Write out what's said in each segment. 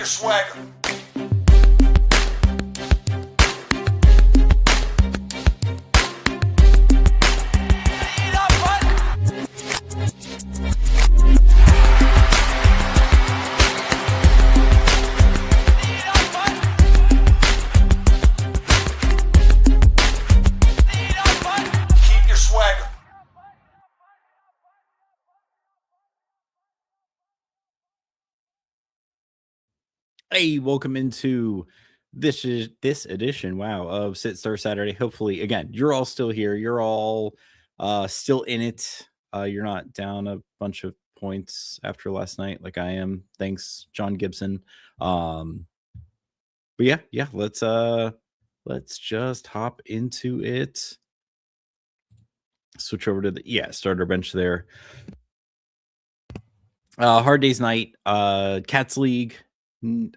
your swagger. Keep your swagger. Hey, welcome into this edition, wow, of Sit Star Saturday. Hopefully, again, you're all still here. You're all still in it. You're not down a bunch of points after last night like I am. Thanks, John Gibson. But yeah, let's just hop into it. Switch over to the starter bench there. Hard Days Night, Cats League.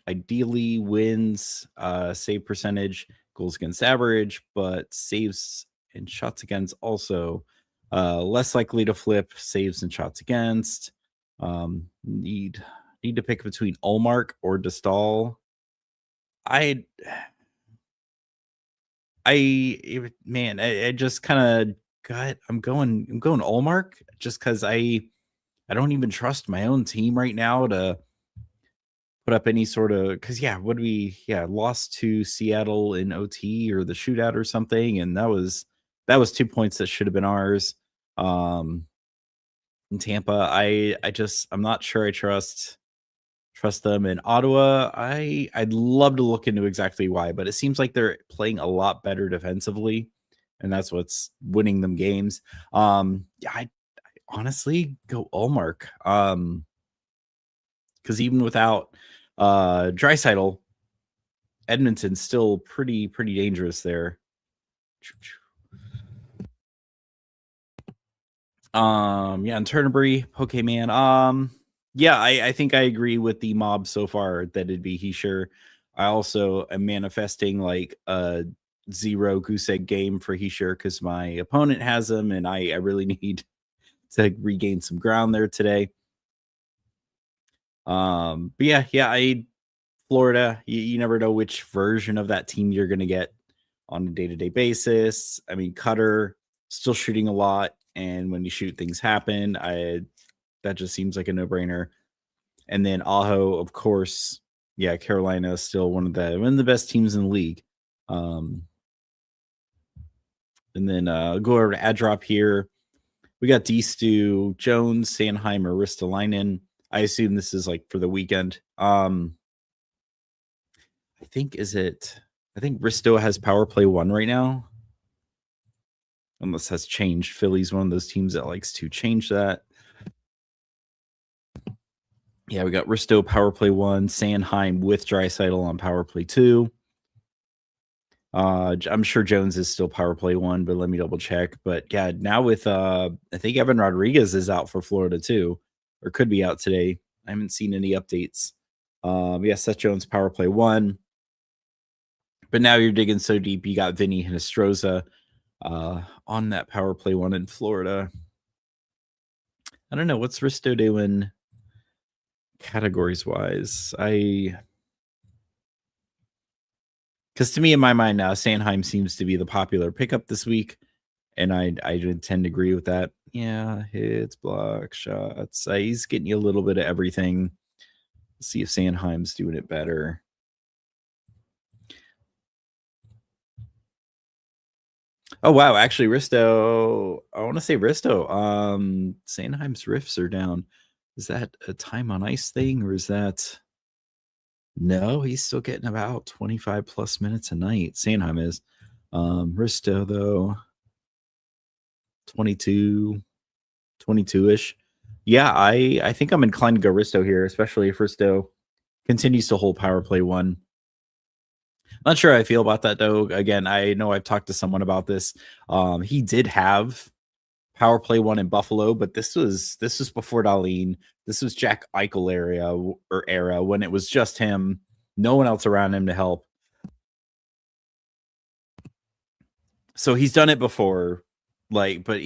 Ideally wins save percentage, goals against average, but saves and shots against also less likely to flip, saves and shots against. Need to pick between Ullmark or Destal. I just kind of I'm going Ullmark just because I don't even trust my own team right now to put up any sort of, because what we lost to Seattle in OT or the shootout or something, and that was 2 points that should have been ours. In Tampa, I'm not sure I trust them. In Ottawa, I'd love to look into exactly why, but it seems like they're playing a lot better defensively, and that's what's winning them games. I honestly go Ullmark, because even without Draisaitl, Edmonton's still pretty dangerous there. And Turnberry, Pokemon. I think I agree with the mob so far that it'd be Hischier. I also am manifesting like a 0 goose egg game for Hischier because my opponent has him, and I really need to regain some ground there today. Florida, you never know which version of that team you're going to get on a day-to-day basis. I mean, Cutter still shooting a lot, and when you shoot, things happen. That just seems like a no-brainer. And then Aho, of course, Carolina is still one of the best teams in the league. And then go over to ad drop here. We got D-Stu, Jones, Sanheimer, Ristolainen. I assume this is like for the weekend. I think Risto has power play 1 right now. Unless that's changed. Philly's one of those teams that likes to change that. Yeah, we got Risto power play 1, Sanheim with Draisaitl on power play 2. I'm sure Jones is still power play 1, but let me double check. But now with I think Evan Rodriguez is out for Florida too, or could be out today. I haven't seen any updates. Seth Jones power play 1. But now you're digging so deep, you got Vinny Hinostroza on that power play 1 in Florida. I don't know, what's Risto doing categories wise? Because to me, in my mind now, Sanheim seems to be the popular pickup this week, and I tend to agree with that. Yeah, hits, blocks, shots. He's getting you a little bit of everything. Let's see if Sanheim's doing it better. Oh, wow. Actually, Risto, I want to say Risto. Sanheim's riffs are down. Is that a time on ice thing, or is that... No, he's still getting about 25 plus minutes a night. Sanheim is. Risto, though, 22-ish. Yeah, I think I'm inclined to go Risto here, especially if Risto continues to hold power play 1. Not sure how I feel about that, though. Again, I know I've talked to someone about this. He did have power play 1 in Buffalo, but this was before Dahlin. This was Jack Eichel era when it was just him, no one else around him to help. So he's done it before, but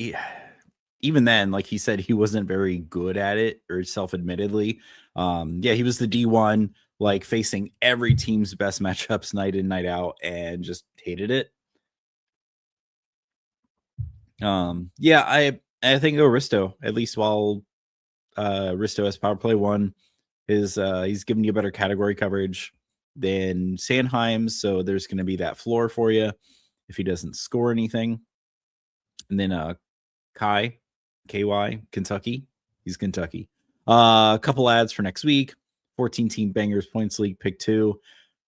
even then, like he said, he wasn't very good at it, or self-admittedly. He was the D1 like facing every team's best matchups night in, night out, and just hated it. Yeah, I think Risto, at least while Risto has power play 1, he's giving you better category coverage than Sanheim, so there's going to be that floor for you if he doesn't score anything. And then KY, Kentucky. He's Kentucky. A couple ads for next week. 14 team bangers points league pick 2.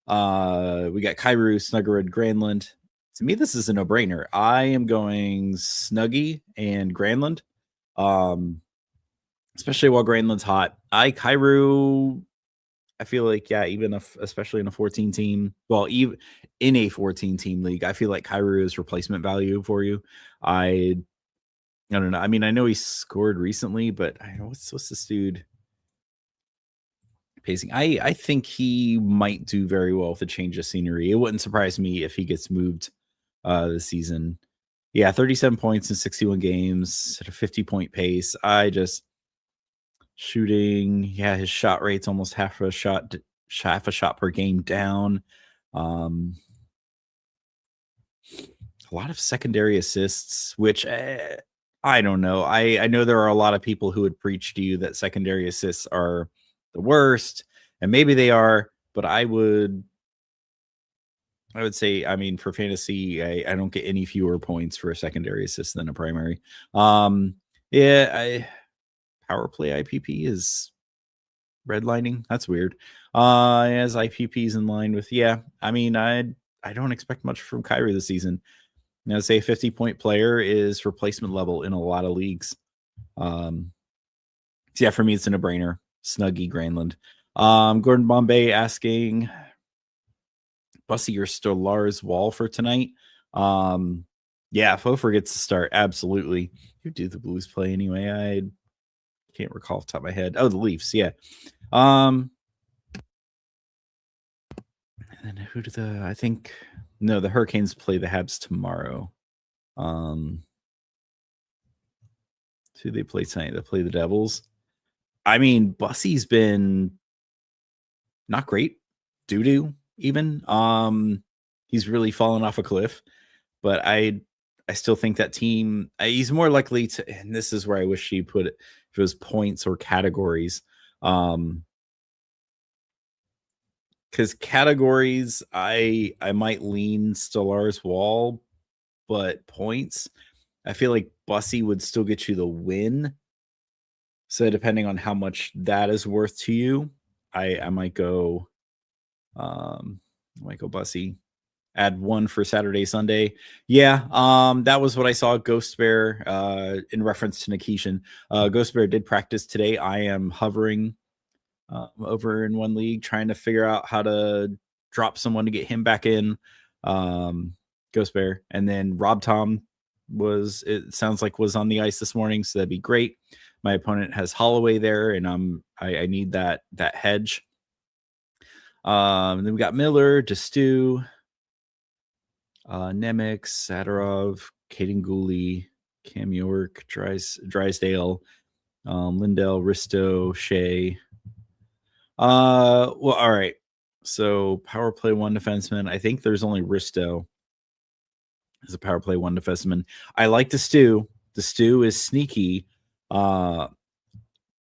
We got Kairu, Snuggerud, Granlund. To me, this is a no-brainer. I am going Snuggy and Granlund. Especially while Granlund's hot. Kairu, I feel like, yeah, even if, especially in a 14 team, well, even in a 14 team league, I feel like Kairu is replacement value for you. I don't know. I mean, I know he scored recently, but I know what's this dude pacing? I think he might do very well with a change of scenery. It wouldn't surprise me if he gets moved this season. Yeah, 37 points in 61 games at a 50-point pace. Shooting, yeah, his shot rate's almost half a shot per game down. A lot of secondary assists, which I don't know. I know there are a lot of people who would preach to you that secondary assists are the worst, and maybe they are, but I would say, I mean, for fantasy, I don't get any fewer points for a secondary assist than a primary. Yeah, power play IPP is redlining. That's weird. As IPP is in line with, yeah, I mean, I don't expect much from Kairu this season. Now, say a 50-point player is replacement level in a lot of leagues. So yeah, for me, it's a no-brainer. Snuggy, Granlund. Gordon Bombay asking, Bussy or Stolar's Wall for tonight? Yeah, if Hofer gets to start, absolutely. Who do the Blues play anyway? I can't recall off the top of my head. Oh, the Leafs, yeah. And then who do the Hurricanes play the Habs tomorrow. Who they play tonight? They play the Devils. I mean, Bussy's been not great. Doo-doo, even. He's really fallen off a cliff. But I still think that team, he's more likely to, and this is where I wish she put it, if it was points or categories. Because categories, I might lean Stolar's Wall, but points, I feel like Bussy would still get you the win. So depending on how much that is worth to you, I might go Bussy. Add 1 for Saturday, Sunday. Yeah, that was what I saw. Ghost Bear, in reference to Nikishin. Ghost Bear did practice today. I am hovering over in one league, trying to figure out how to drop someone to get him back in. Ghost Bear. And then Rob Tom was on the ice this morning, so that'd be great. My opponent has Holloway there, and I need that hedge. Then we got Miller, Destu, Nemec, Sadarov, Caden Gooley, Cam York, Drysdale, Lindell, Risto, Shea. Well, all right. So power play 1 defenseman. I think there's only Risto as a power play 1 defenseman. I like the Stew. The Stew is sneaky, but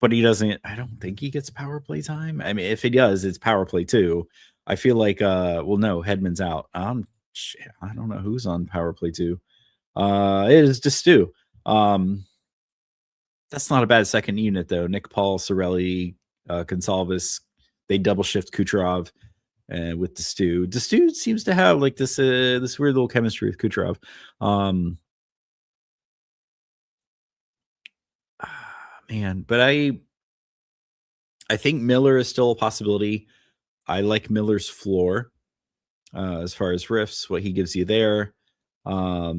he doesn't. I don't think he gets power play time. I mean, if he does, it's power play 2. I feel like well, no, Hedman's out. I don't know who's on power play 2. It is just Stew. That's not a bad second unit though. Nick Paul, Sorelli, Gonsalves. They double shift Kucherov with the Stew. The Stew seems to have like this weird little chemistry with Kucherov. Man, but I think Miller is still a possibility. I like Miller's floor as far as riffs, what he gives you there. But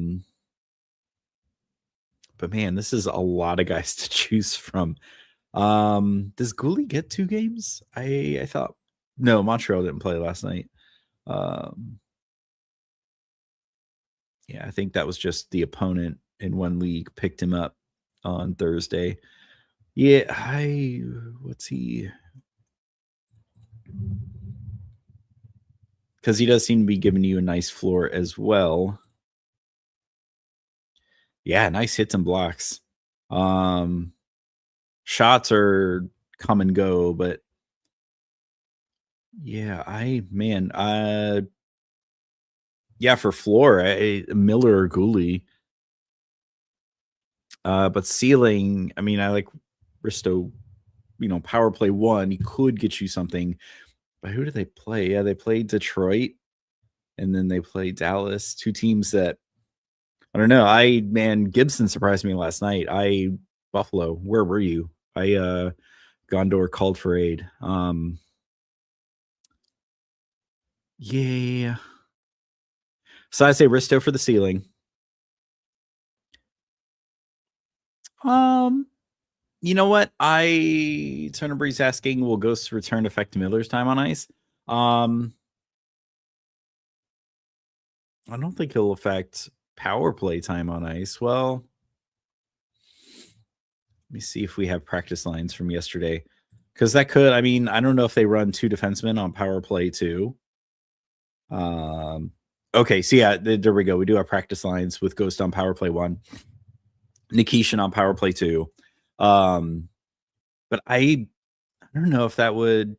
man, this is a lot of guys to choose from. Does Gooley get 2 games? I thought no, Montreal didn't play last night. Yeah, I think that was just the opponent in one league picked him up on Thursday. Yeah, what's he? because he does seem to be giving you a nice floor as well. Yeah, nice hits and blocks. Shots are come and go, but yeah, yeah, for floor, Miller or Gooley. But ceiling, I mean, I like Risto, power play 1, he could get you something. But who do they play? Yeah, they played Detroit and then they play Dallas, 2 teams that I don't know. Gibson surprised me last night. Buffalo, where were you? Gondor called for aid. Yeah. So I say Risto for the ceiling. You know what? Turner Breeze asking, will Ghosts return to affect Miller's time on ice? I don't think he'll affect power play time on ice. Well, let me see if we have practice lines from yesterday. Because that could, I don't know if they run 2 defensemen on power play 2. Okay, so yeah, there we go. We do have practice lines with Ghost on power play 1, Nikishin on power play 2. But I don't know if that would.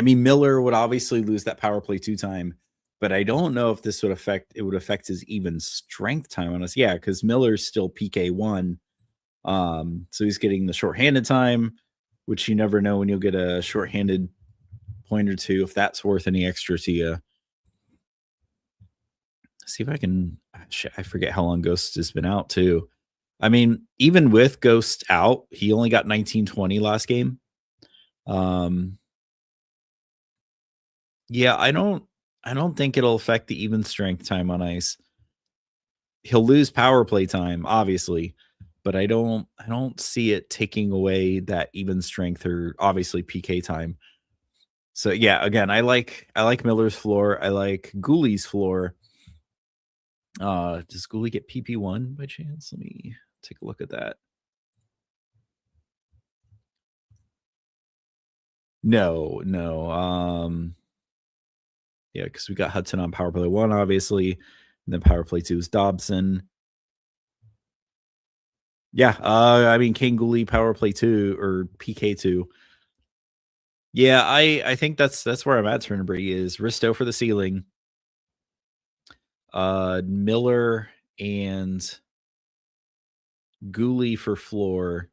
Miller would obviously lose that power play 2 time, but I don't know if this would affect. It would affect his even strength time on us. Yeah, because Miller's still PK 1, so he's getting the shorthanded time, which you never know when you'll get a shorthanded point or 2 if that's worth any extra to you. See if I can. I forget how long Ghost has been out too. Even with Ghost out, he only got 19-20 last game. Yeah, I don't think it'll affect the even strength time on ice. He'll lose power play time, obviously, but I don't see it taking away that even strength or obviously PK time. So yeah, again, I like Miller's floor. I like Gooley's floor. Does Gooley get PP1 by chance? Let me take a look at that. No. Yeah, because we got Hudson on power play 1, obviously, and then power play 2 is Dobson. Yeah, Kane Gooley power play 2 or PK 2. Yeah, I think that's where I'm at. Turnberry is Risto for the ceiling. Miller and Gooley for floor.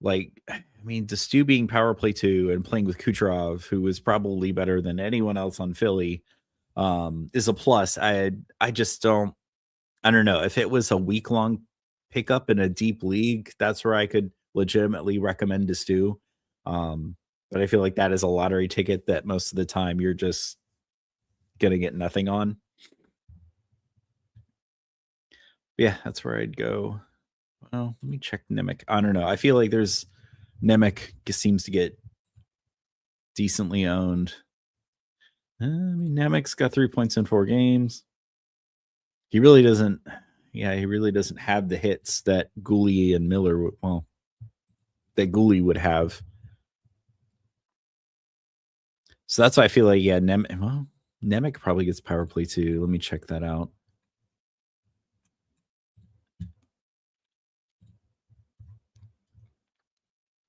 Destu being power play 2 and playing with Kucherov, who is probably better than anyone else on Philly, is a plus. I just don't know. If it was a week-long pickup in a deep league, that's where I could legitimately recommend Destu. But I feel like that is a lottery ticket that most of the time you're just gonna get nothing on. Yeah, that's where I'd go. Well, let me check Nemec. I don't know. I feel like Nemec seems to get decently owned. Nemec's got 3 points in 4 games. He really doesn't. Yeah, he really doesn't have the hits that Gooley and Miller that Gooley would have. So that's why I feel like, yeah, Nemec probably gets power play 2. Let me check that out.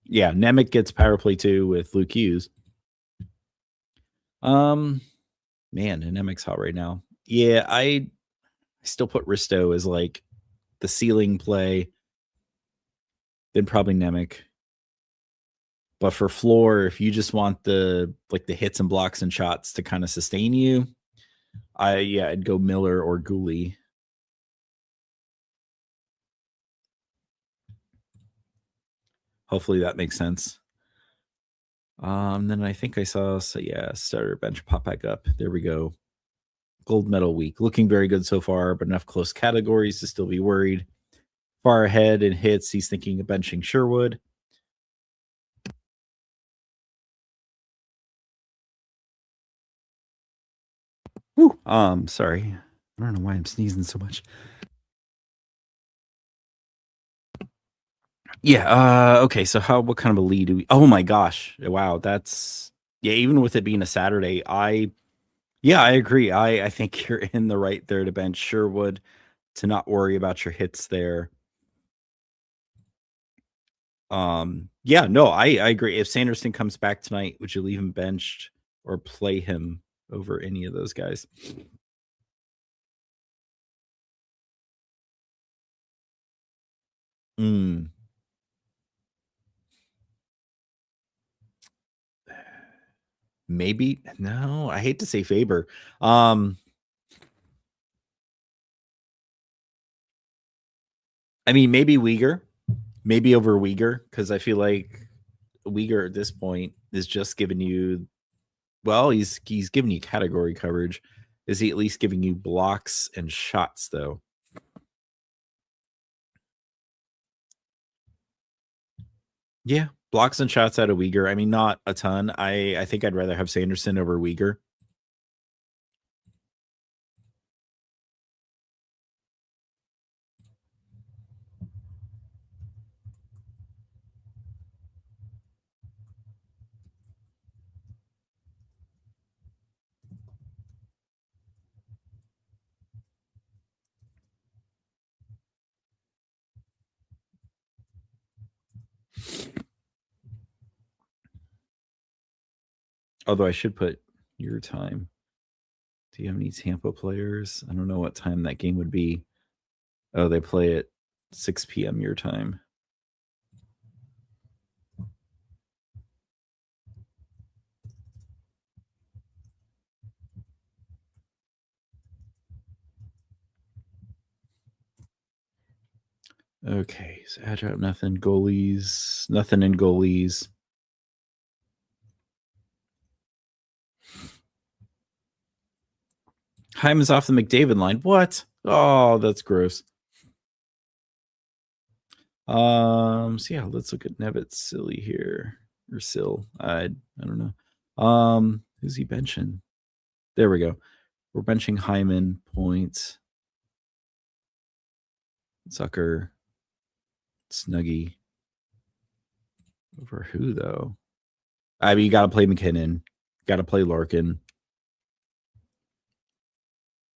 Yeah, Nemec gets power play 2 with Luke Hughes. Man, and Nemec's hot right now. Yeah, I still put Risto as like the ceiling play, then probably Nemec. But for floor, if you just want the hits and blocks and shots to kind of sustain you, I'd go Miller or Gooley. Hopefully that makes sense. Then I think I saw starter bench pop back up. There we go. Gold medal week. Looking very good so far, but enough close categories to still be worried. Far ahead in hits, he's thinking of benching Sherwood. Woo. Sorry. I don't know why I'm sneezing so much. Yeah, okay, so what kind of a lead do we? Oh my gosh. Wow, that's Yeah, even with it being a Saturday, I agree. I think you're in the right there to bench Sherwood, to not worry about your hits there. Yeah, no, I agree. If Sanderson comes back tonight, would you leave him benched or play him over any of those guys? Mm. Maybe no, I hate to say Faber. I mean, maybe Uyghur, maybe over Uyghur, because I feel like Uyghur at this point is just giving you, well, he's giving you category coverage. Is he at least giving you blocks and shots though? Yeah, blocks and shots out of Uyghur. I mean, not a ton. I think I'd rather have Sanderson over Uyghur. Although I should put your time. Do you have any Tampa players? I don't know what time that game would be. Oh, they play at 6 p.m. your time. Okay, so agile, nothing. Goalies, nothing in goalies. Hyman's off the McDavid line. What? Oh, that's gross. So yeah, let's look at Nevitt Silly here. Or Sill. I don't know. Who's he benching? There we go. We're benching Hyman, points. Zucker, Snuggie. Over who though? I mean, you got to play McKinnon. Got to play Larkin.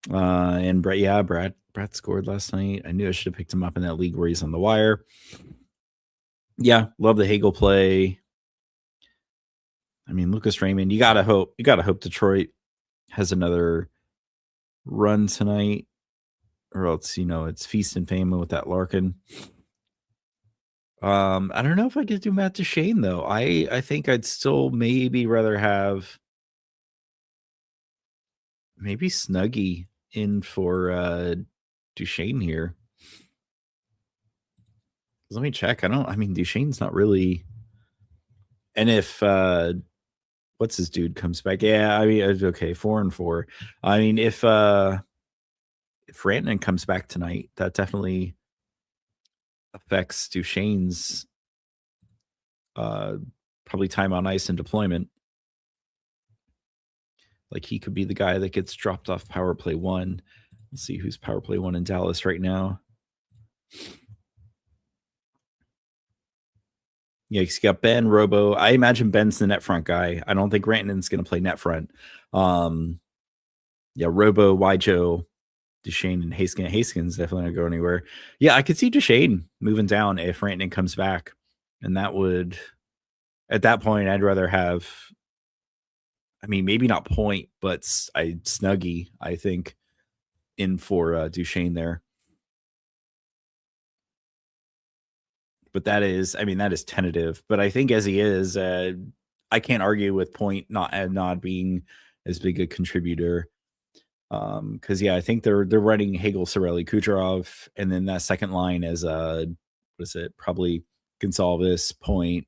And Brett, yeah, Brett scored last night. I knew I should have picked him up in that league where he's on the wire. Yeah, love the Hagel play. I mean, Lucas Raymond, you gotta hope Detroit has another run tonight, or else it's feast and famine with that Larkin. I don't know if I could do Matt Duchene though. I think I'd still maybe rather have maybe Snuggie in for Duchene here. Let me check. I mean, Duchene's not really. And if what's his dude comes back, yeah, I mean, okay, 4-4. I mean, if Rantanen comes back tonight, that definitely affects Duchene's probably time on ice and deployment. Like he could be the guy that gets dropped off power play 1. Let's see who's power play 1 in Dallas right now. Yeah, you got Ben, Robo. I imagine Ben's the net front guy. I don't think Rantanen's going to play net front. Yeah, Robo, Wyjo, Duchene, and Haskins. Haskins definitely not go anywhere. Yeah, I could see Duchene moving down if Rantanen comes back. And that would, at that point, I'd rather have, I mean, maybe not Point, but Snuggie, I think, in for Duchene there. But that is tentative. But I think as he is, I can't argue with Point not being as big a contributor. Because yeah, I think they're running Hagel, Cirelli, Kucherov, and then that second line as what is it? Probably Gonsalves, Point,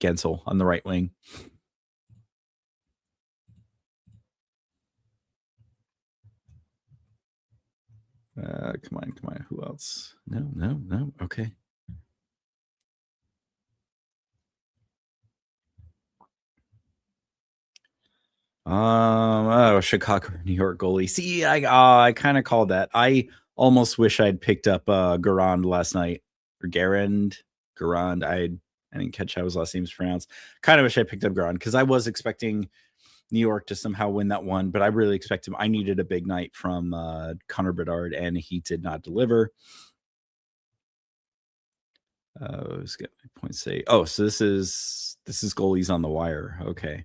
Gensel on the right wing. Come on. Who else? No. Okay. Chicago, New York goalie. See, I kind of called that. I almost wish I'd picked up Garand last night, or Garand. I didn't catch how his last name is pronounced. Kind of wish I picked up Gron because I was expecting New York to somehow win that one, but I really expect him. I needed a big night from Connor Bedard, and he did not deliver. Let's get my points. Say, oh, so this is goalies on the wire. Okay,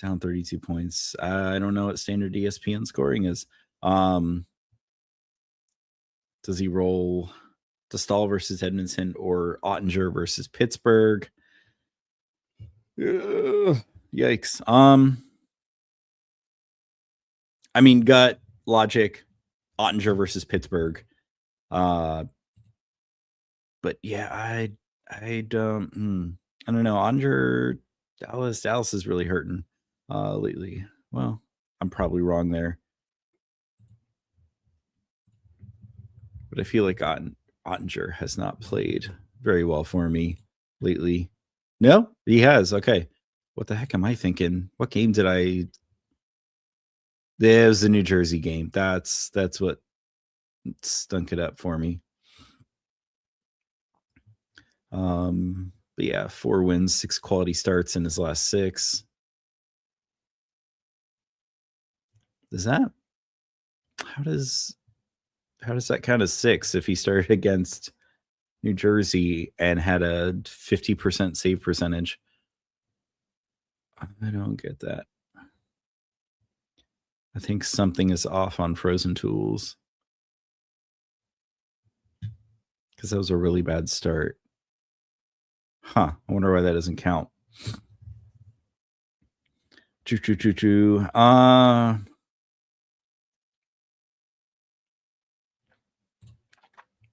down 32 points. I don't know what standard ESPN scoring is. Does he roll the Stahl versus Edmonton or Ottinger versus Pittsburgh? Yikes. I mean, gut logic, Ottinger versus Pittsburgh. But yeah, I don't know. Ottinger, Dallas is really hurting lately. Well, I'm probably wrong there. But I feel like Ottinger has not played very well for me lately. No, he has. Okay. What the heck am I thinking? What game did I? It was the New Jersey game. That's what stunk it up for me. But yeah, 4 wins, 6 quality starts in his last 6. How does that count as 6 if he started against New Jersey and had a 50% save percentage? I don't get that. I think something is off on Frozen Tools because that was a really bad start. Huh. I wonder why that doesn't count.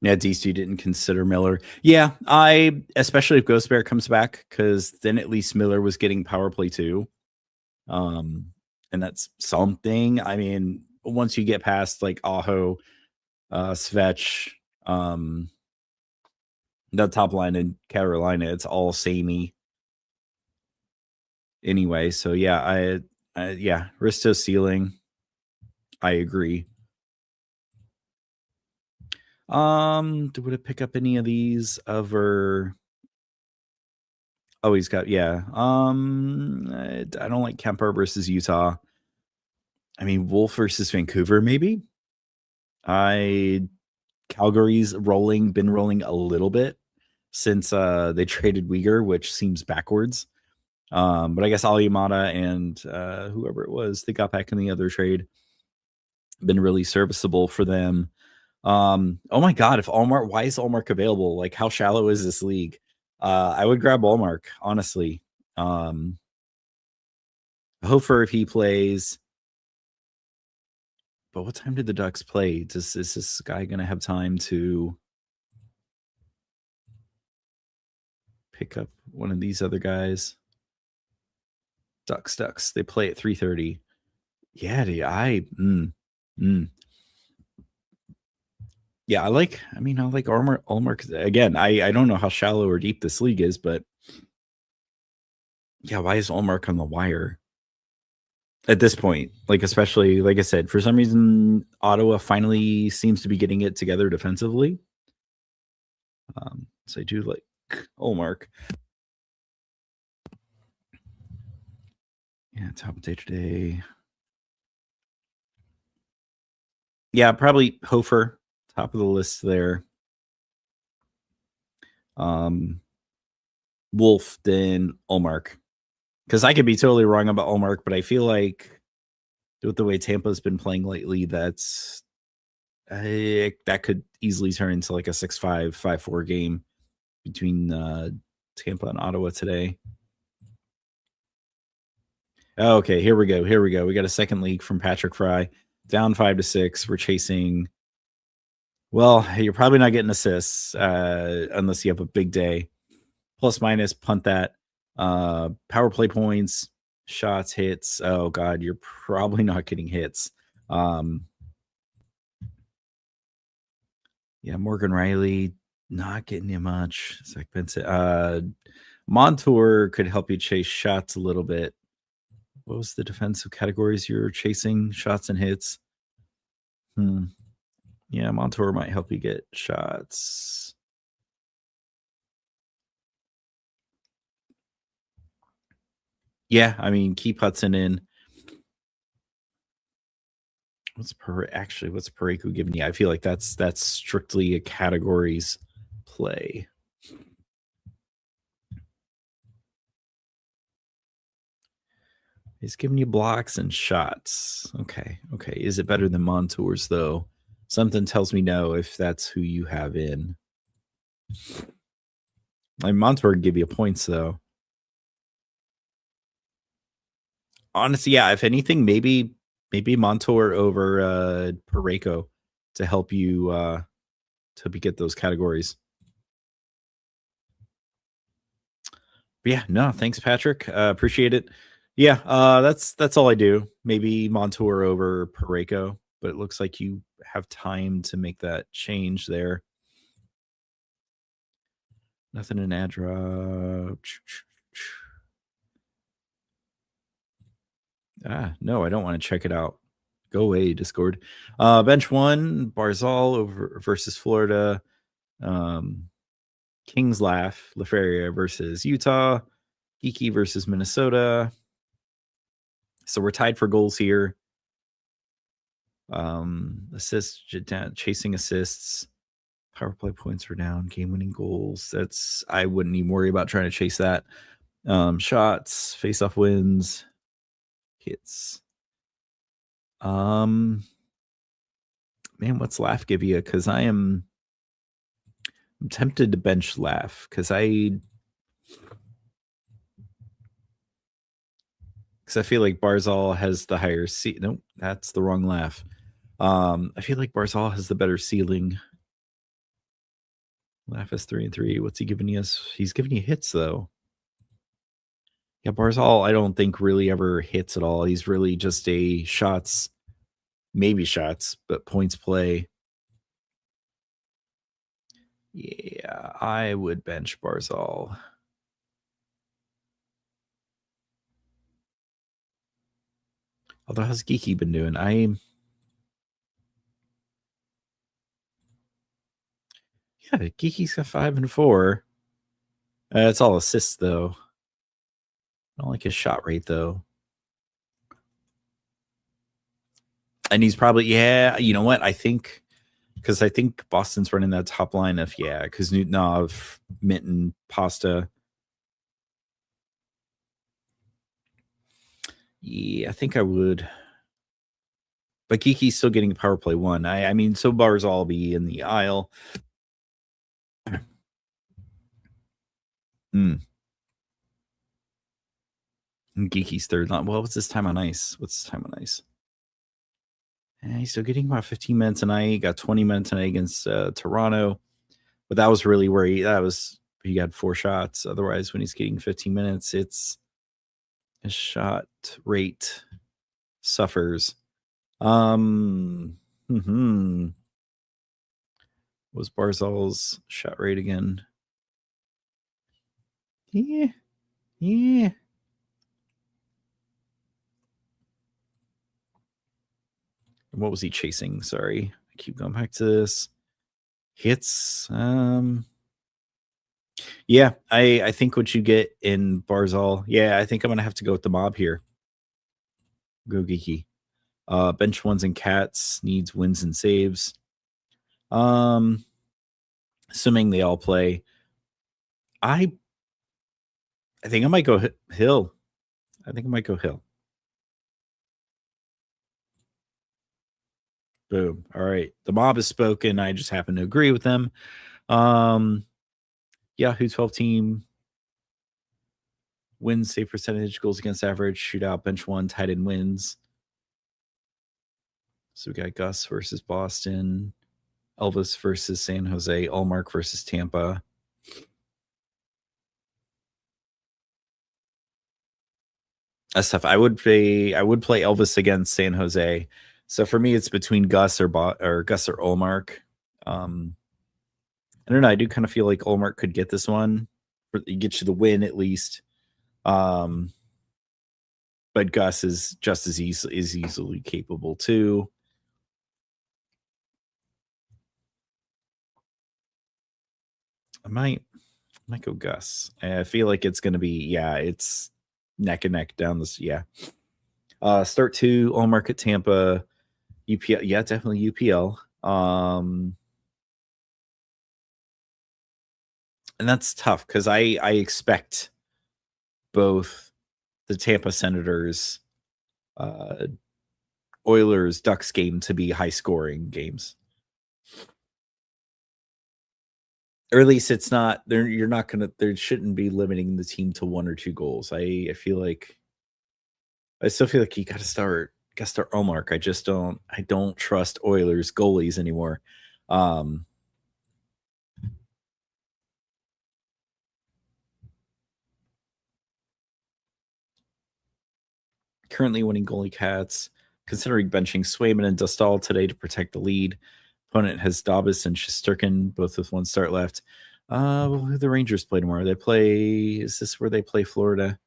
Yeah, DC didn't consider Miller. Yeah, especially if Ghost Bear comes back, because then at least Miller was getting power play too. And that's something. I mean, once you get past like Aho, Svech, the top line in Carolina, it's all samey. Anyway, so yeah, yeah, Risto ceiling. I agree. Would it pick up any of these over? Oh, he's got, yeah. I don't like Kemper versus Utah. I mean, Wolf versus Vancouver, maybe. Calgary's been rolling a little bit since they traded Uyghur, which seems backwards. But I guess Alyamata and whoever it was they got back in the other trade been really serviceable for them. Oh my God, if Ullmark, why is Ullmark available? Like, how shallow is this league? I would grab Ullmark, honestly. Hofer, if he plays. But what time did the Ducks play? Is this guy going to have time to pick up one of these other guys? Ducks. They play at 3:30. Yeah, Yeah, I like Ullmark. Again, I don't know how shallow or deep this league is, but yeah, why is Ullmark on the wire at this point? Like, especially, like I said, for some reason, Ottawa finally seems to be getting it together defensively. So I do like Ullmark. Yeah, top day today. Yeah, probably Hofer, top of the list there. Wolf, then Ullmark. Because I could be totally wrong about Ullmark, but I feel like with the way Tampa's been playing lately, that could easily turn into like a 6-5, 5-4 game between Tampa and Ottawa today. Okay, here we go. We got a second league from Patrick Fry. Down 5-6. We're chasing. Well, you're probably not getting assists unless you have a big day. Plus minus, punt that. Power play points, shots, hits. Oh God, you're probably not getting hits. Yeah, Morgan Riley not getting you much. Zach Benson. Montour could help you chase shots a little bit. What was the defensive categories you're chasing? Shots and hits. Yeah, Montour might help you get shots. Yeah, I mean, keep Hudson in. What's Pareko giving you? I feel like that's strictly a categories play. He's giving you blocks and shots. Okay. Is it better than Montour's though? Something tells me no if that's who you have in. Montour would give you points though. Honestly, yeah. If anything, maybe Montour over Pareko to help you get those categories. But yeah, no, thanks, Patrick. Appreciate it. Yeah, that's all I do. Maybe Montour over Pareko, but it looks like you have time to make that change there. Nothing in Adra. No, I don't want to check it out. Go away, Discord. Bench 1, Barzal over versus Florida. Kings Laugh, LaFeria versus Utah. Geeky versus Minnesota. So we're tied for goals here. Assists, chasing assists. Power play points are down. Game-winning goals. I wouldn't even worry about trying to chase that. Shots, face-off wins, hits. Man, what's Laugh give you? Because I'm tempted to bench Laugh because I feel like Barzal has the higher Nope, that's the wrong Laugh. I feel like Barzal has the better ceiling. Laugh is 3-3. What's he giving us? He's giving you hits though. Yeah, Barzal, I don't think really ever hits at all. He's really just a shots, maybe shots, but points play. Yeah, I would bench Barzal. Although, how's Geeky been doing? Yeah, Geeky's got 5 and 4. It's all assists though. I don't like his shot rate though. And he's probably, yeah, you know what? I think Boston's running that top line of, because Newtonov, Minton, Pasta. Yeah, I think I would. But Geeky's still getting power play 1. I mean, so Barzal be in the aisle. And Geeky's third line. Well, what's his time on ice? And he's still getting about 15 minutes tonight. Got 20 minutes tonight against Toronto. But that was really where he got 4 shots. Otherwise, when he's getting 15 minutes, it's his shot rate suffers. Was Barzal's shot rate again? Yeah. What was he chasing? Sorry. I keep going back to this. Hits. Yeah, I think what you get in Barzal. Yeah, I think I'm gonna have to go with the mob here. Go Geeky. Bench 1s and cats needs wins and saves. Assuming they all play. I think I might go Hill. Boom. All right. The mob has spoken. I just happen to agree with them. Yahoo 12 team wins, save percentage, goals against average, shootout, bench 1, tight end wins. So we got Gus versus Boston, Elvis versus San Jose, Allmark versus Tampa. That's tough. I would play Elvis against San Jose. So for me, it's between Gus or Allmark. I don't know. I do kind of feel like Allmark could get this one. Get you the win at least. But Gus is just as easily capable too. I might go Gus. I feel like it's going to be, it's neck and neck down this. Yeah. Start 2, Allmark at Tampa, UPL. Yeah, definitely UPL. And that's tough because I expect both the Tampa Senators, Oilers, Ducks game to be high scoring games. Or at least it's not there. You're not gonna. There shouldn't be limiting the team to 1 or 2 goals. I feel like I still feel like you got to start. Got to start Omar. I just don't. I don't trust Oilers goalies anymore. Currently winning goalie Cats. Considering benching Swayman and Dostal today to protect the lead. Opponent has Daubus and Shesterkin, both with 1 start left. Who the Rangers play tomorrow? They play. Is this where they play Florida?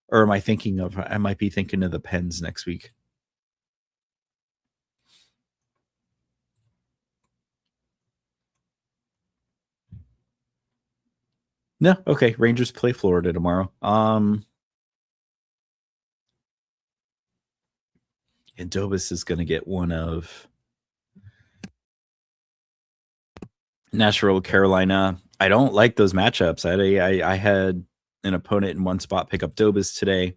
Or am I thinking of? I might be thinking of the Pens next week. No, okay. Rangers play Florida tomorrow. And Dobis is going to get one of Nashville, Carolina. I don't like those matchups. I had an opponent in one spot pick up Dobis today.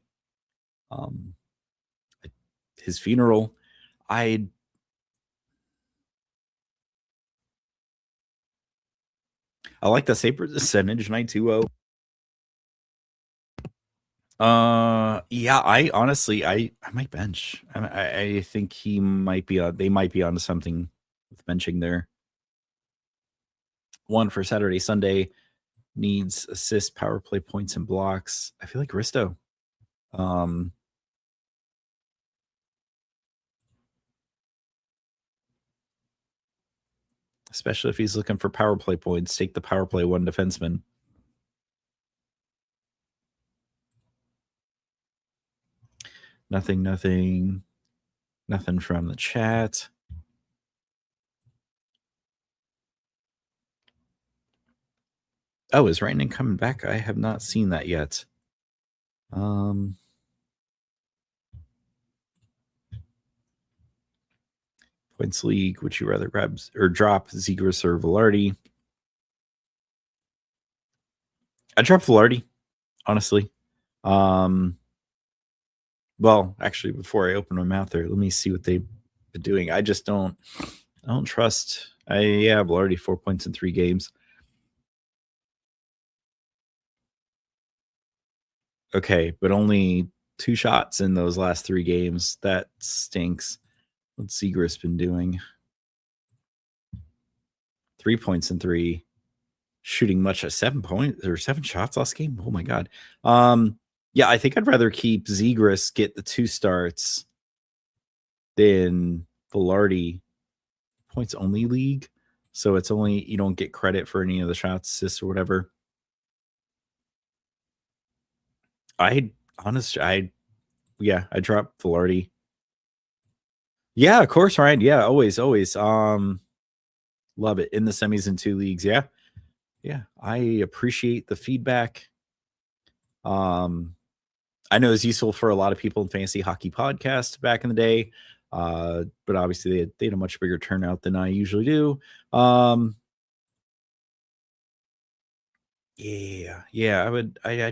His funeral. I like the Sabre percentage 920. Yeah, I honestly, I might bench. I think he might be. They might be onto something with benching there. 1 for Saturday, Sunday needs assist, power play points, and blocks. I feel like Risto. Especially if he's looking for power play points, take the power play 1 defenseman. Nothing from the chat. Oh, is Rantanen coming back? I have not seen that yet. Points league. Would you rather grab or drop Zegras or Velarde? I drop Velarde, honestly. Well, actually, before I open my mouth there, let me see what they've been doing. I just don't trust. Velarde 4 points in 3 games. Okay, but only 2 shots in those last 3 games. That stinks. What's Zegras been doing? 3 points in 3. Shooting much at 7 points or 7 shots last game. Oh my god. Yeah, I think I'd rather keep Zegras get the 2 starts than Velarde points only league. So it's only you don't get credit for any of the shots, assists, or whatever. I dropped Velarde. Yeah, of course, Ryan. Yeah, always. Love it in the semis in 2 leagues. Yeah, I appreciate the feedback. I know it's useful for a lot of people in Fantasy Hockey Podcast back in the day, but obviously they had a much bigger turnout than I usually do. I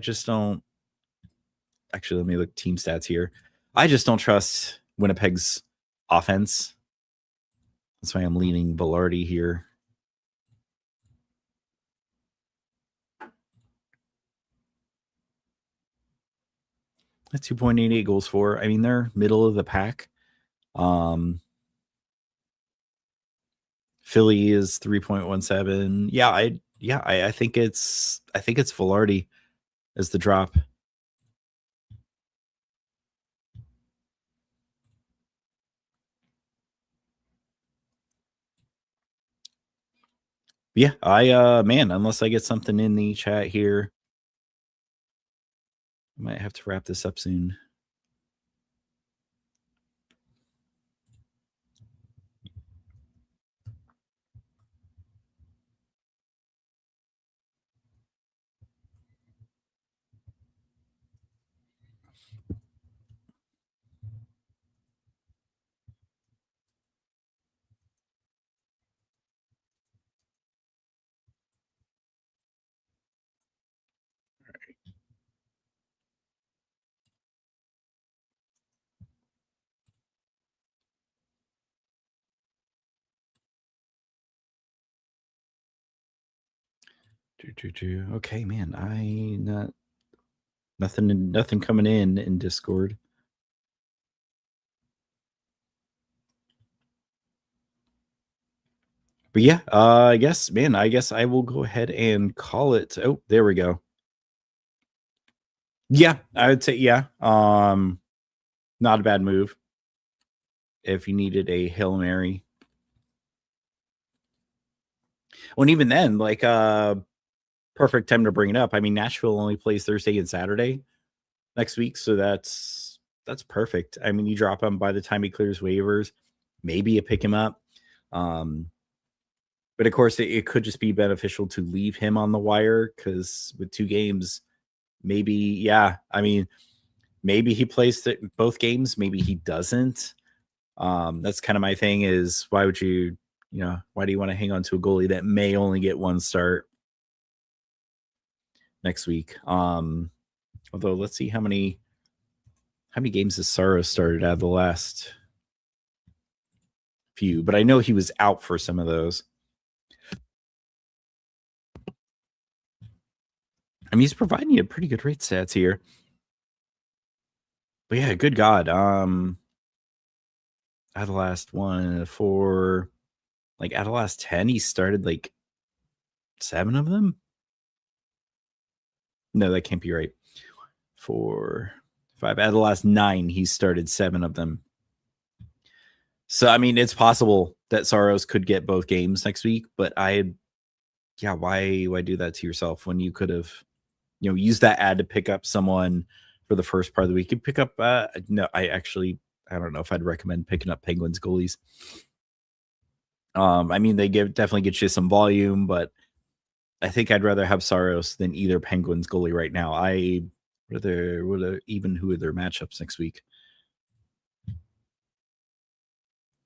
just don't. Actually, let me look team stats here. I just don't trust Winnipeg's offense. That's why I'm leaning Velarde here. That's 2.88 goals for. I mean, they're middle of the pack. Philly is 3.17. I think it's Velarde as the drop. Yeah, unless I get something in the chat here, I might have to wrap this up soon. Okay, man. Nothing coming in Discord. But yeah, I guess I will go ahead and call it. Oh, there we go. Yeah, I would say yeah. Not a bad move if you needed a Hail Mary. Well, and even then, like perfect time to bring it up. I mean, Nashville only plays Thursday and Saturday next week, so that's perfect. I mean, you drop him by the time he clears waivers, maybe you pick him up. But of course, it could just be beneficial to leave him on the wire because with 2 games, maybe, yeah. I mean, maybe he plays both games, maybe he doesn't. That's kind of my thing is why would you why do you want to hang on to a goalie that may only get 1 start next week? Although let's see how many games has Saros started out of the last few, but I know he was out for some of those. I mean, he's providing you pretty good rate stats here. But yeah, good God. Out of the last 1, 4, like out of the last 10, he started like 7 of them. No, that can't be right. 4, 5. Out of the last 9, he started 7 of them. So I mean, it's possible that Saros could get both games next week, but why do that to yourself when you could have, used that ad to pick up someone for the first part of the week? You pick up no, I don't know if I'd recommend picking up Penguins goalies. I mean, they definitely get you some volume, but I think I'd rather have Saros than either Penguins goalie right now. Who are their matchups next week?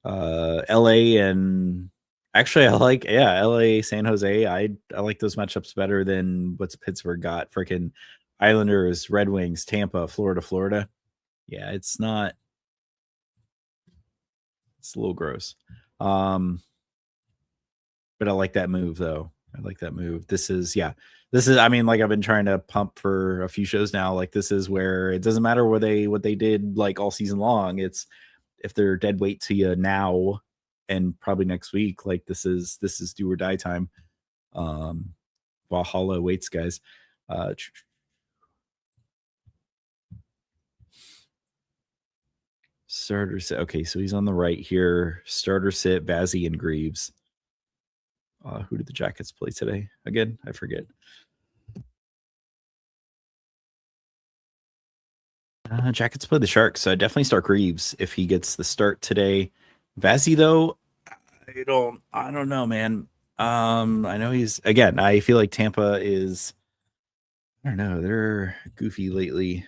LA and actually I like LA, San Jose. I like those matchups better than what's Pittsburgh got. Freaking Islanders, Red Wings, Tampa, Florida. Yeah, it's not. It's a little gross. But I like that move though. I like that move. This is I mean, like I've been trying to pump for a few shows now. Like this is where it doesn't matter what they did like all season long. It's if they're dead weight to you now and probably next week, like this is do or die time. Valhalla waits, guys. Starter sit. Okay, so he's on the right here. Starter sit, Vazzy and Greaves. Who did the Jackets play today? Again, I forget. Jackets play the Sharks, so I definitely start Greaves if he gets the start today. Vazzy though, I don't know, man. I know I feel like Tampa is, I don't know, they're goofy lately.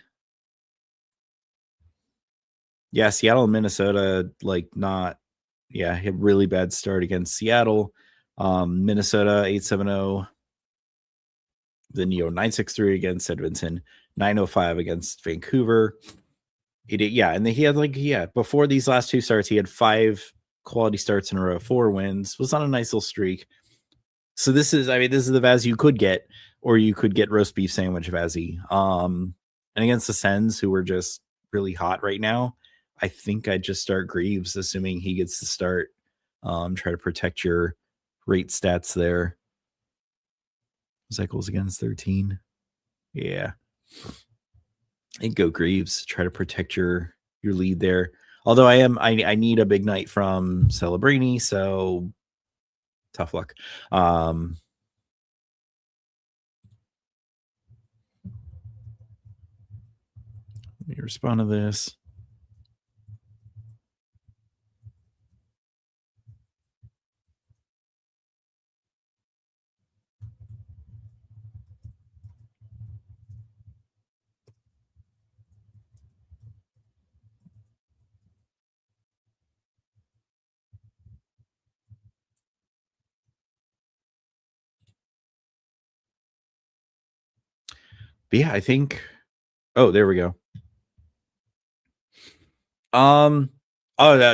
Yeah, Seattle and Minnesota, he had a really bad start against Seattle. Minnesota 8-7-0. Then 9-6-3 against Edmonton, 9-5 against Vancouver. He did, and then he had before these last 2 starts, he had 5 quality starts in a row, 4 wins. Was on a nice little streak. So this is the Vaz you could get, or you could get roast beef sandwich Vazzy. And against the Sens, who are just really hot right now, I think I'd just start Greaves, assuming he gets the start. Try to protect your rate stats there. Cycles against 13. Yeah. And go Greaves. Try to protect your lead there. Although I need a big night from Celebrini, so tough luck. Let me respond to this. But yeah, I think. Oh, there we go.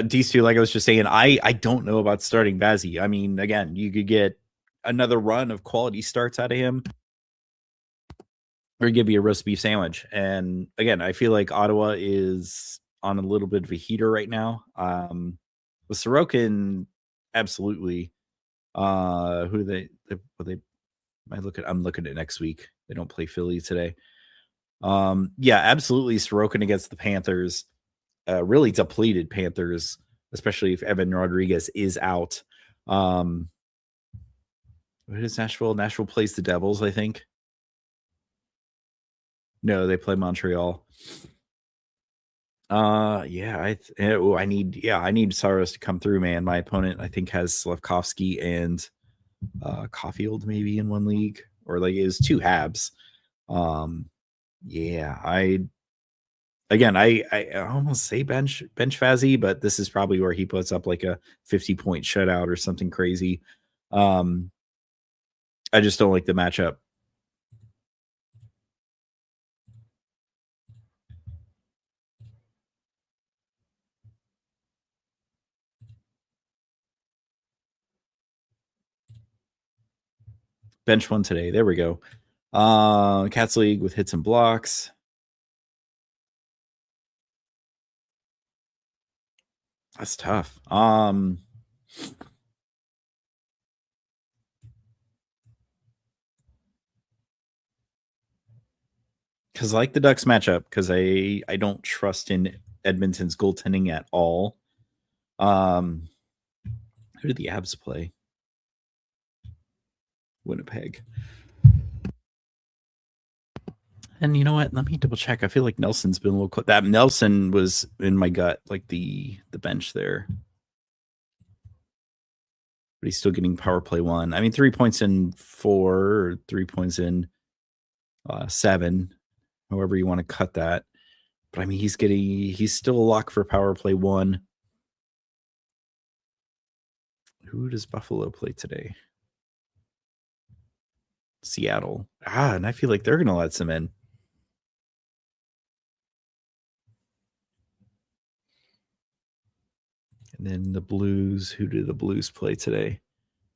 These two, like I was just saying, I don't know about starting Vazzy. I mean, again, you could get another run of quality starts out of him, or give you a roast beef sandwich. And again, I feel like Ottawa is on a little bit of a heater right now. With Sorokin, absolutely. Who do they I'm looking at next week. They don't play Philly today. Yeah, absolutely. Sorokin against the Panthers, really depleted Panthers, especially if Evan Rodriguez is out. What is Nashville? Nashville plays the Devils, I think. No, they play Montreal. Yeah, I need Saros to come through, man. My opponent, I think, has Slavkovsky and Caulfield maybe in one league, or like it was two Habs. Yeah, I almost say bench Fazzy, but this is probably where he puts up like a 50-point shutout or something crazy. I just don't like the matchup. Bench one today. There we go. Cats League with hits and blocks. That's tough. Because like the Ducks matchup, because I don't trust in Edmonton's goaltending at all. Who did the Abs play? Winnipeg. And you know what? Let me double check. I feel like Nelson's been a little that Nelson was in my gut, like the bench there. But he's still getting power play 1. I mean, 3 points in 4 or 3 points in 7, however you want to cut that. But I mean, he's still a lock for power play 1. Who does Buffalo play today? Seattle. And I feel like they're going to let some in. And then the Blues. Who do the Blues play today?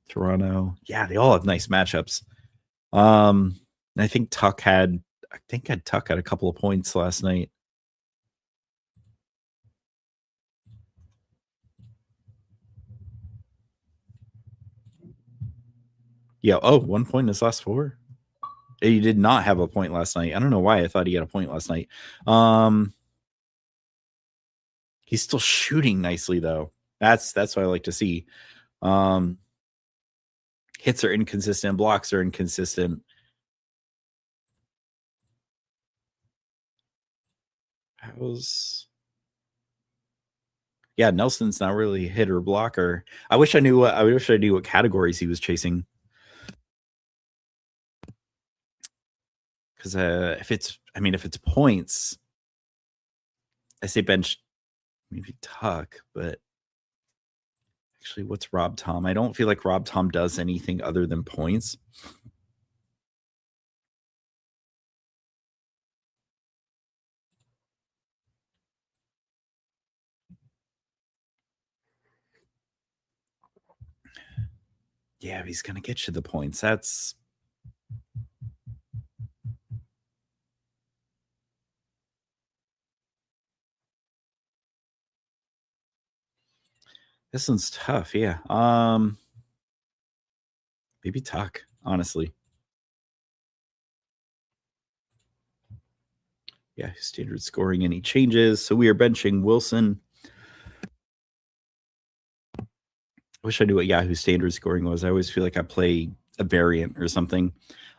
Toronto. Yeah, they all have nice matchups. I think Tuck had a couple of points last night. Yeah. 1 point in his last 4. He did not have a point last night. I don't know why I thought he had a point last night. He's still shooting nicely though. That's what I like to see. Hits are inconsistent. Blocks are inconsistent. Yeah, Nelson's not really a hitter blocker. I wish I knew what categories he was chasing. Because if it's points, I say bench maybe Tuck, but actually, what's Rob Tom? I don't feel like Rob Tom does anything other than points. Yeah, he's going to get you the points. This one's tough. Yeah. Maybe Tuck, honestly. Yeah, standard scoring, any changes. So we are benching Wilson. I wish I knew what Yahoo standard scoring was. I always feel like I play a variant or something.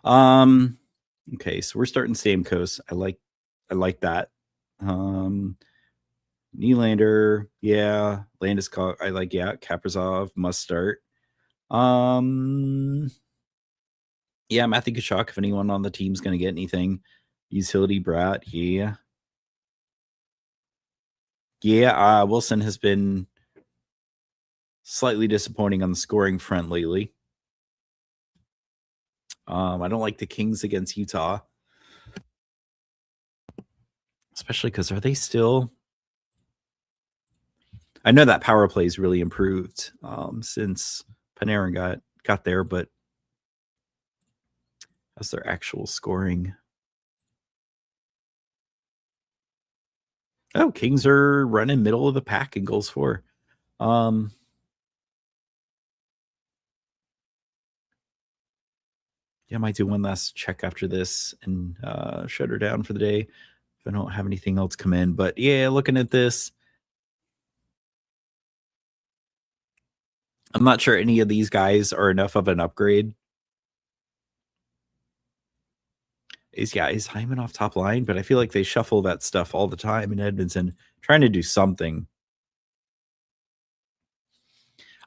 Okay, so we're starting Stamkos. I like that. Nylander, yeah. Landeskog, I like, yeah. Kaprizov must start. Yeah, Matthew Tkachuk, if anyone on the team's going to get anything. Utility Brat, yeah. Yeah, Wilson has been slightly disappointing on the scoring front lately. I don't like the Kings against Utah. Especially because are they still... I know that power play is really improved since Panarin got there, but How's their actual scoring? Oh, Kings are running middle of the pack in goals for. Yeah, I might do one last check after this and shut her down for the day if I don't have anything else come in. But yeah, looking at this, I'm not sure any of these guys are enough of an upgrade. Is Hyman off top line? But I feel like they shuffle that stuff all the time in Edmonton, trying to do something.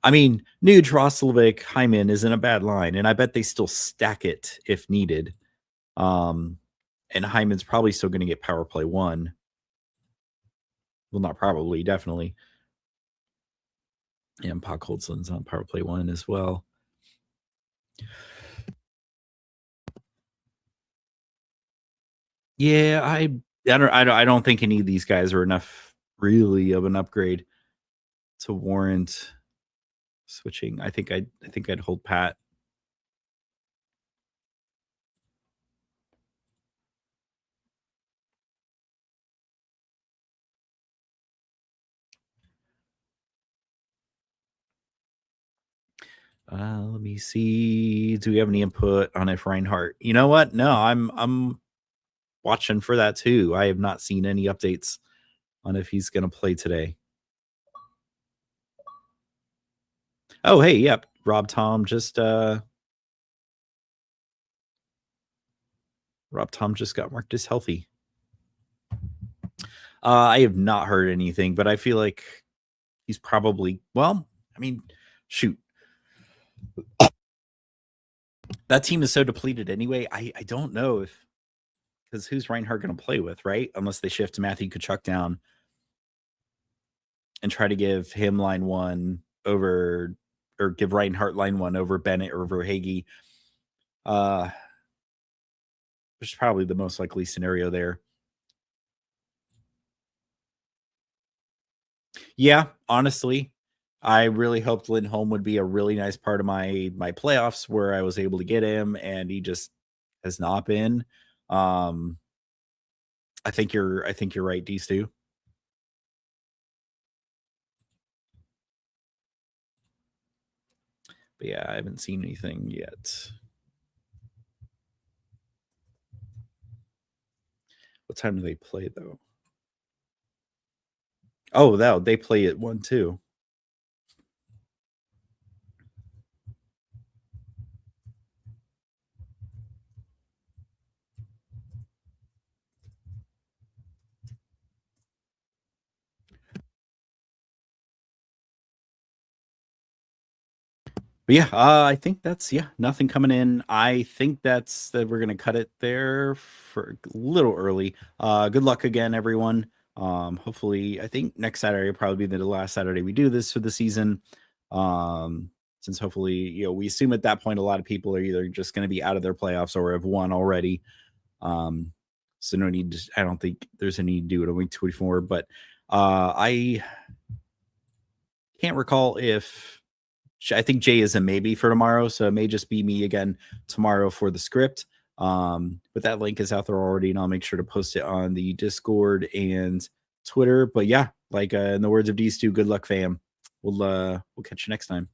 I mean, Nuge, Roslovic, Hyman isn't a bad line, and I bet they still stack it if needed. And Hyman's probably still going to get power play 1. Well, not probably, definitely. And Puck Holdson's on power play 1 as well. Yeah, I don't think any of these guys are enough really of an upgrade to warrant switching. I think I'd hold pat. Let me see. Do we have any input on if Reinhart? You know what? No, I'm watching for that too. I have not seen any updates on if he's going to play today. Oh, hey, yep. Rob Tom just got marked as healthy. I have not heard anything, but I feel like he's probably, well, I mean, shoot. That team is so depleted anyway. I don't know if, because who's Reinhart going to play with, right? Unless they shift Matthew Tkachuk down and try to give him line 1 over, or give Reinhart line 1 over Bennett or over Hagee. Which is probably the most likely scenario there. Yeah, honestly, I really hoped Lindholm would be a really nice part of my playoffs where I was able to get him, and he just has not been. I think you're right, D Stu. But yeah, I haven't seen anything yet. What time do they play though? Oh, they play at 1 too. But yeah, I think that's nothing coming in. I think that we're gonna cut it there for a little early. Good luck again, everyone. Hopefully, I think next Saturday will probably be the last Saturday we do this for the season. Since hopefully, we assume at that point a lot of people are either just going to be out of their playoffs or have won already. So no need. I don't think there's any need to do it on week 24. But I can't recall if. I think Jay is a maybe for tomorrow, so it may just be me again tomorrow for the script. But that link is out there already, and I'll make sure to post it on the Discord and Twitter. But yeah, like in the words of D Stu, good luck, fam. We'll catch you next time.